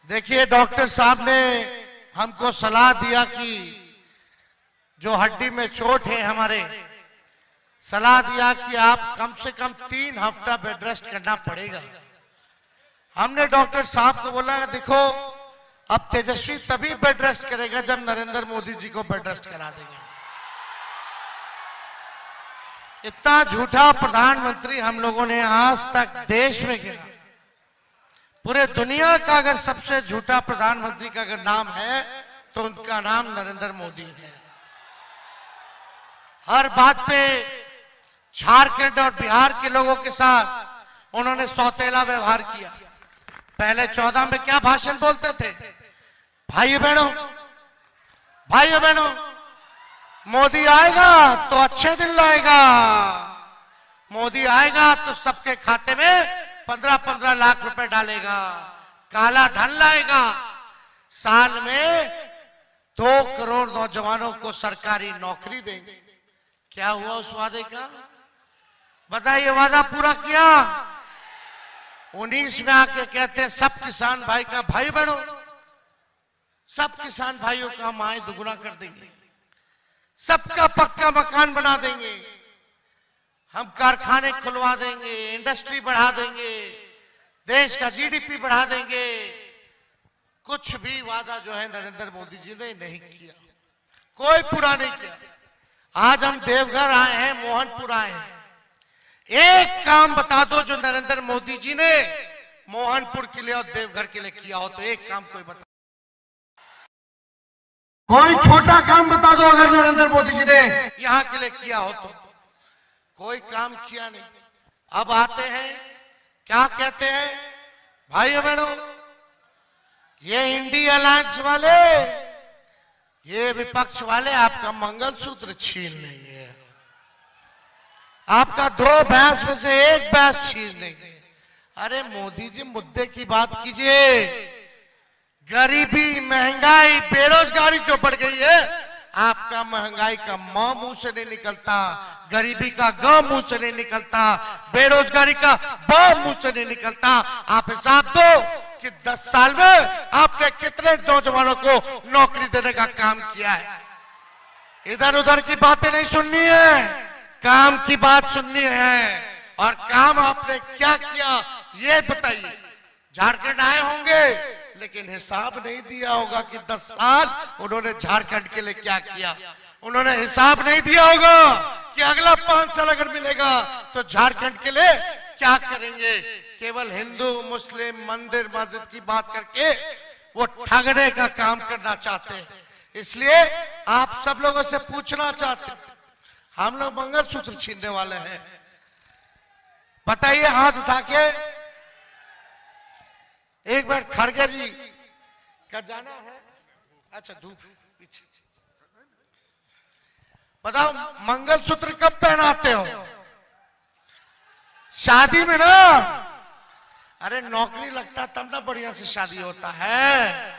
देखिए, डॉक्टर साहब ने हमको सलाह दिया कि जो हड्डी में चोट है हमारे, सलाह दिया कि आप कम से कम 3 हफ्ता बेड रेस्ट करना पड़ेगा। हमने डॉक्टर साहब को बोला, देखो अब तेजस्वी तभी बेड रेस्ट करेगा जब नरेंद्र मोदी जी को बेड रेस्ट करा देंगे। इतना झूठा प्रधानमंत्री हम लोगों ने आज तक देश में किया। पूरे दुनिया का अगर सबसे झूठा प्रधानमंत्री का अगर नाम है तो उनका नाम नरेंद्र मोदी है। हर बात पे झारखंड और बिहार के लोगों के साथ उन्होंने सौतेला व्यवहार किया। पहले 14 में क्या भाषण बोलते थे? भाइयों बहनों, मोदी आएगा तो अच्छे दिन लाएगा, मोदी आएगा तो सबके खाते में 15-15 लाख रुपए डालेगा, काला धन लाएगा, साल में 2 करोड़ नौजवानों को सरकारी नौकरी देंगे। क्या हुआ उस वादे का? बताइए, वादा पूरा किया? 19 में आके कहते हैं सब किसान भाई का, भाई बहनों सब किसान भाइयों का हम आय दुगुना कर देंगे, सबका पक्का मकान बना देंगे, हम कारखाने खुलवा देंगे, इंडस्ट्री बढ़ा देंगे, देश का जीडीपी बढ़ा देंगे। कुछ भी वादा जो है नरेंद्र मोदी जी ने नहीं किया, कोई पूरा नहीं किया। आज हम देवघर आए हैं, मोहनपुर आए हैं, एक काम बता दो जो नरेंद्र मोदी जी ने मोहनपुर के लिए और देवघर के लिए किया हो तो एक काम कोई बता, कोई छोटा काम बता दो अगर नरेंद्र मोदी जी ने यहां के लिए किया हो तो। कोई काम किया नहीं। अब आते हैं, क्या कहते हैं? भाइयों बहनों, ये इंडिया अलायंस वाले, ये विपक्ष वाले आपका मंगलसूत्र छीन लेंगे, आपका 2 भैंस में से 1 भैंस छीन लेंगे। अरे मोदी जी, मुद्दे की बात कीजिए। गरीबी, महंगाई, बेरोजगारी जो बढ़ गई है, आपका महंगाई का म मुंह से नहीं निकलता, गरीबी का ग मुंह से नहीं निकलता, बेरोजगारी का ब मुंह से नहीं निकलता। आप हिसाब दो कि 10 साल में आपने कितने नौजवानों को नौकरी देने का काम किया है। इधर उधर की बातें नहीं सुननी है, काम की बात सुननी है। और काम आपने क्या किया ये बताइए। झारखंड आए होंगे लेकिन हिसाब नहीं दिया होगा कि 10 साल उन्होंने झारखंड के लिए क्या किया। उन्होंने हिसाब नहीं दिया होगा कि अगला 5 साल अगर मिलेगा तो झारखंड के लिए क्या करेंगे। केवल हिंदू मुस्लिम मंदिर मस्जिद की बात करके वो ठगने का काम करना चाहते हैं। इसलिए आप सब लोगों से पूछना चाहते हैं, हम लोग मंगलसूत्र छीनने वाले हैं? बताइए, हाथ उठा के। एक बार खड़गे जी का जाना है, अच्छा धूप पीछे, बताओ मंगलसूत्र कब पहनाते हो? शादी में ना। अरे नौकरी लगता तब ना बढ़िया से शादी होता है।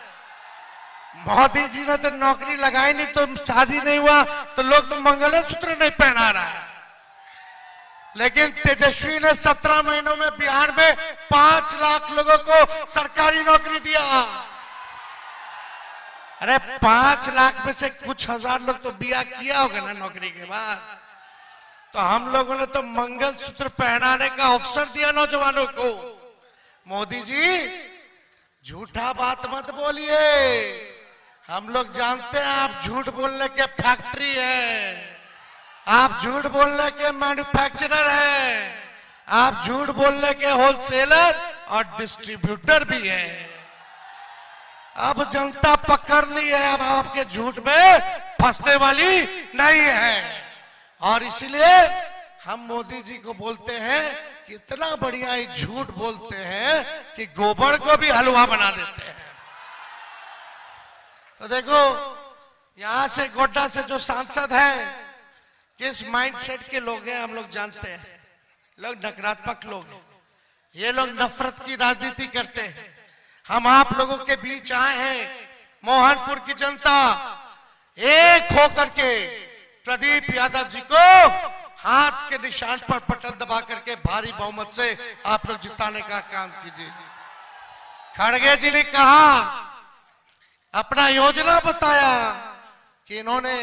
मोदी जी ने तो नौकरी लगाई नहीं तो शादी नहीं हुआ, तो लोग तो मंगलसूत्र नहीं पहना रहा है। लेकिन तेजस्वी ने 17 महीनों में बिहार में 5 लाख लोगों को सरकारी नौकरी दिया। अरे 5 लाख में से कुछ हजार लोग तो बिया किया होगा ना नौकरी के बाद। तो हम लोगों ने तो मंगलसूत्र पहनाने का अवसर दिया नौजवानों को। मोदी जी झूठा बात मत बोलिए, हम लोग जानते हैं आप झूठ बोलने के फैक्ट्री है, आप झूठ बोलने के मैन्युफैक्चरर हैं, आप झूठ बोलने के होलसेलर और डिस्ट्रीब्यूटर भी हैं। अब जनता पकड़ ली है, अब आपके झूठ में फंसने वाली नहीं है। और इसलिए हम मोदी जी को बोलते हैं कि इतना बढ़िया ही झूठ बोलते हैं कि गोबर को भी हलवा बना देते हैं। तो देखो, यहां से गोड्डा से जो सांसद हैं किस माइंडसेट के लोग हैं हम लोग जानते हैं। लोग नकारात्मक लोग हैं, ये लोग नफरत की राजनीति करते हैं। हम आप लोगों के बीच आए हैं, मोहनपुर की जनता एक होकर के प्रदीप यादव जी को हाथ के निशान पर बटन दबा करके भारी बहुमत से आप लोग जिताने का काम कीजिए। खड़गे जी ने कहा, अपना योजना बताया कि इन्होंने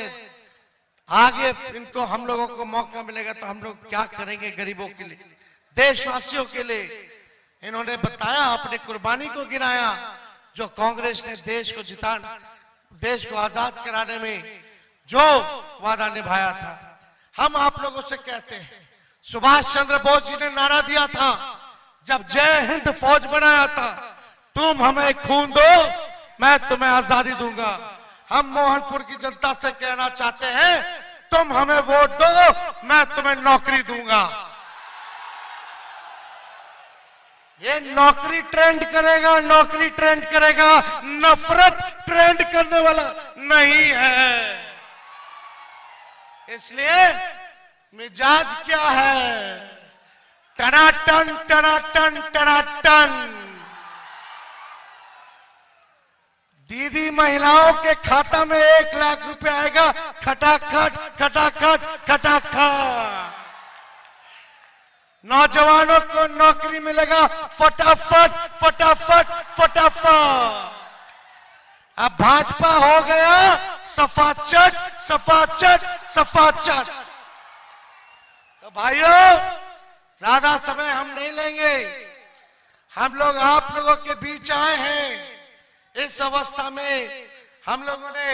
आगे इनको हम लोगों को मौका मिलेगा तो हम लोग क्या करेंगे गरीबों के लिए, देशवासियों के लिए। इन्होंने बताया, अपनी कुर्बानी को गिनाया, जो कांग्रेस ने देश को आजाद कराने में जो वादा निभाया था। हम आप लोगों से कहते हैं, सुभाष चंद्र बोस जी ने नारा दिया था जब जय हिंद फौज बनाया था, तुम हमें खून दो मैं तुम्हें आजादी दूंगा। हम मोहनपुर की जनता से कहना चाहते हैं, तुम हमें वोट दो मैं तुम्हें नौकरी दूंगा। ये नौकरी ट्रेंड करेगा, नौकरी ट्रेंड करेगा, नफरत ट्रेंड करने वाला नहीं है। इसलिए मिजाज क्या है, टनाटन टनाटन टनाटन। दीदी महिलाओं के खाता में 1 लाख रुपए आएगा, खटाखट खटाखट खटाखट। नौजवानों को नौकरी मिलेगा, फटाफट फटाफट फटाफट। अब भाजपा हो गया सफाचट सफाचट सफाचट। तो भाइयों, ज्यादा समय हम नहीं लेंगे। हम लोग आप लोगों के बीच आए हैं। इस अवस्था में हम लोगों ने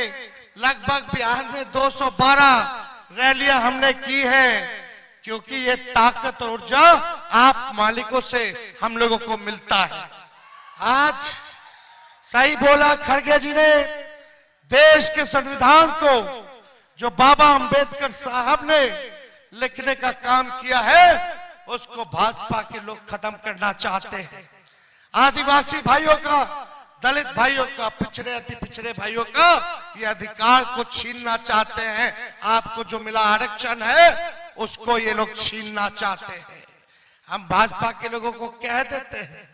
लगभग बिहार में 212 रैलियां हमने की है, क्योंकि ये ताकत और ऊर्जा आप मालिकों से हम लोगों को मिलता है। आज सही बोला खड़गे जी ने, देश के संविधान को जो बाबा अंबेडकर साहब ने लिखने का काम किया है, उसको भाजपा के लोग खत्म करना चाहते हैं। आदिवासी भाइयों का, दलित भाइयों का, पिछड़े अति पिछड़े भाइयों का ये अधिकार को छीनना चाहते हैं। आपको जो मिला आरक्षण है उसको ये लोग छीनना चाहते हैं। हम भाजपा के लोगों को कह देते हैं,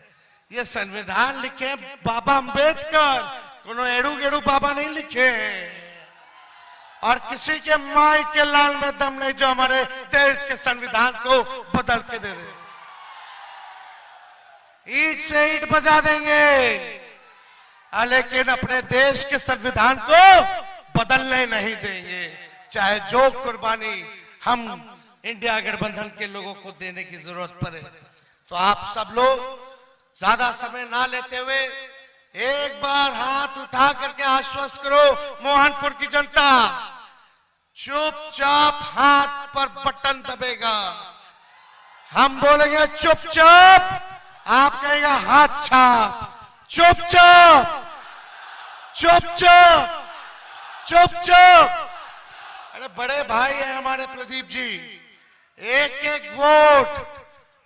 ये संविधान लिखे बाबा अंबेडकर, कोनो एड़ू गेड़ू बाबा नहीं लिखे हैं। और किसी के माई के लाल में दम नहीं जो हमारे देश के संविधान को बदल के दे दे। ईंट से ईंट बजा देंगे, लेकिन अपने देश के संविधान को बदलने नहीं देंगे, चाहे जो कुर्बानी हम इंडिया गठबंधन के लोगों को देने की जरूरत पड़े। तो आप सब लोग ज्यादा समय ना लेते हुए एक बार हाथ उठा करके आश्वस्त करो मोहनपुर की जनता, चुपचाप हाथ पर बटन दबेगा। हम बोलेंगे चुपचाप, आप कहेगा हाथ छाप। चुपचाप चुपचाप चुपचाप। अरे बड़े भाई हैं हमारे प्रदीप जी, एक एक वोट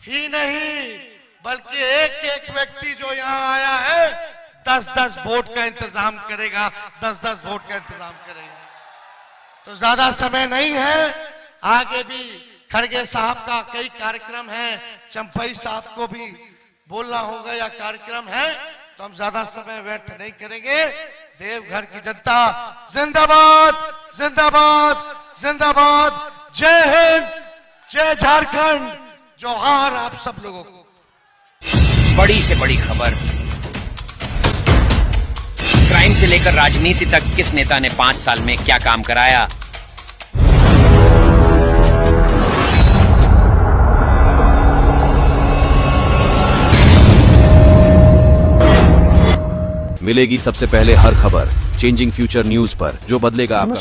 ही नहीं बल्कि एक एक व्यक्ति जो यहाँ आया है 10-10 वोट का इंतजाम करेगा, 10-10 वोट का इंतजाम करेगा। तो ज्यादा समय नहीं है, आगे भी खड़गे साहब का कई कार्यक्रम है, चंपई साहब को भी बोलना होगा या कार्यक्रम है, तो हम ज्यादा समय व्यर्थ नहीं करेंगे। देवघर की जनता जिंदाबाद जिंदाबाद जिंदाबाद। जय हिंद, जय झारखंड, जोहार आप सब लोगों को। बड़ी से बड़ी खबर, क्राइम से लेकर राजनीति तक किस नेता ने 5 साल में क्या काम कराया। मिलेगी सबसे पहले हर खबर चेंजिंग फ्यूचर न्यूज पर, जो बदलेगा आपका